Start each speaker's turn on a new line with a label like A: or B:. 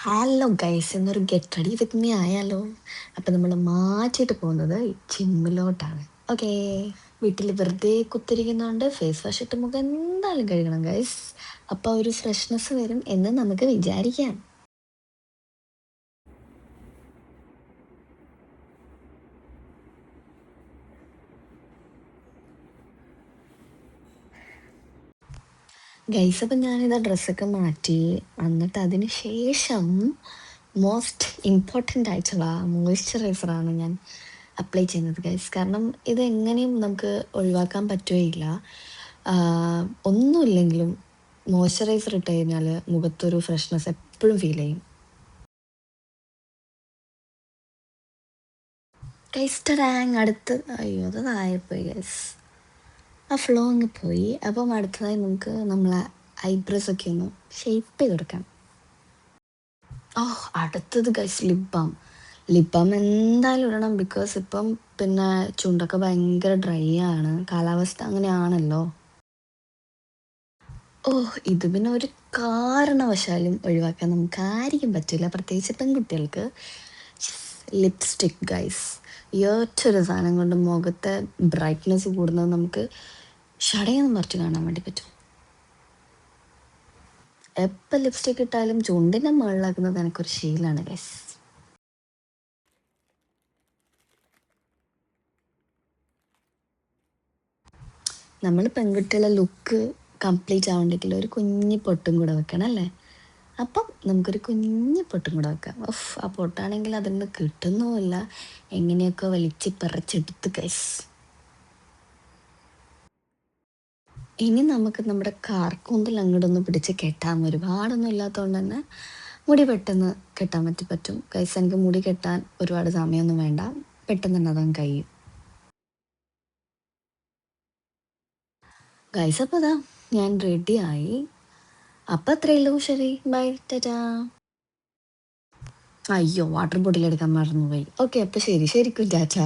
A: Hello guys, എന്നൊരു get ready with me ആയാലോ? അപ്പം നമ്മൾ മാറ്റിയിട്ട് പോകുന്നത് ജിമ്മിലോട്ടാണ്. ഓക്കേ, വീട്ടിൽ വെറുതെ കുത്തിരിക്കുന്നതുകൊണ്ട് ഫേസ് വാഷ് ഇട്ട് മുഖം എന്തായാലും കഴുകണം ഗൈസ്. അപ്പോൾ ഒരു ഫ്രഷ്നെസ് വരും എന്ന് നമുക്ക് വിചാരിക്കാം. ഗൈസ്, അപ്പം ഞാനിതാ ഡ്രസ്സൊക്കെ മാറ്റി എന്നിട്ട് അതിന് ശേഷം മോസ്റ്റ് ഇമ്പോർട്ടൻ്റ് ആയിട്ടുള്ള മോയ്സ്ചറൈസറാണ് ഞാൻ അപ്ലൈ ചെയ്യുന്നത് ഗൈസ്. കാരണം ഇത് എങ്ങനെയും നമുക്ക് ഒഴിവാക്കാൻ പറ്റുകയില്ല. ഒന്നുമില്ലെങ്കിലും മോയ്സ്ചറൈസർ ഇട്ട് കഴിഞ്ഞാൽ മുഖത്തൊരു ഫ്രഷ്നെസ് എപ്പോഴും ഫീൽ ചെയ്യും. ഗൈസ് ടാങ് അടുത്ത് അയ്യോ അത് താഴെപ്പോയി ഗൈസ്, ആ ഫ്ലോ അങ്ങ് പോയി. അപ്പം അടുത്തതായി നമുക്ക് നമ്മളെ ഐബ്രോസ് ഒക്കെ ഒന്ന് ഷേപ്പ് ചെയ്ത് കൊടുക്കാം. അടുത്തത് ഗൈസ് ലിപ് ബാം എന്തായാലും ഇടണം. ബിക്കോസ് ഇപ്പം പിന്നെ ചുണ്ടൊക്കെ ഭയങ്കര ഡ്രൈ ആണ്, കാലാവസ്ഥ അങ്ങനെയാണല്ലോ. ഇത് പിന്നെ ഒരു കാരണവശാലും ഒഴിവാക്കാൻ നമുക്ക് ആയിരിക്കും പറ്റില്ല, പ്രത്യേകിച്ച് പെൺകുട്ടികൾക്ക്. ലിപ്സ്റ്റിക് ഗൈസ്, ഈ ഒറ്റൊരു സാധനം കൊണ്ട് മുഖത്തെ ബ്രൈറ്റ്നെസ് കൂടുന്നത് നമുക്ക് ഷടയെന്ന് മറിച്ച് കാണാൻ വേണ്ടി പറ്റും. എപ്പോൾ ലിപ്സ്റ്റിക് ഇട്ടാലും ചുണ്ടിൻ്റെ മുകളിലാക്കുന്നത് എനിക്കൊരു ശീലമാണ് ഗൈസ്. നമ്മൾ പെൺകുട്ടികളെ ലുക്ക് കംപ്ലീറ്റ് ആവണ്ടെങ്കിൽ ഒരു കുഞ്ഞി പൊട്ടും കൂടെ വെക്കണം അല്ലേ? അപ്പം നമുക്കൊരു കുഞ്ഞി പൊട്ടും കൂടെ വെക്കാം. ആ പൊട്ടാണെങ്കിൽ അതിൽ നിന്ന് കിട്ടുന്നുമില്ല, എങ്ങനെയൊക്കെ വലിച്ച് പറിച്ചെടുത്ത് ഗൈസ്. ഇനി നമുക്ക് നമ്മുടെ കാർക്കൂന്തൽ അങ്ങോട്ടൊന്ന് പിടിച്ച് കെട്ടാം. ഒരുപാടൊന്നും ഇല്ലാത്തതുകൊണ്ട് തന്നെ മുടി പെട്ടെന്ന് കെട്ടാൻ പറ്റും ഗൈസ്. എനിക്ക് മുടി കെട്ടാൻ ഒരുപാട് സമയമൊന്നും വേണ്ട, പെട്ടെന്ന് തന്നെ അതങ്ങ് കഴിയും ഗൈസ്. അപ്പോൾ അതാ ഞാൻ റെഡിയായി. അപ്പം അത്രയേ ഉള്ളൂ. ശരി, ബൈ, ടാറ്റാ. അയ്യോ, വാട്ടർ ബോട്ടിൽ എടുക്കാൻ മറന്നുപോയി. ഓക്കെ, അപ്പം ശരിക്കും ടാറ്റാ.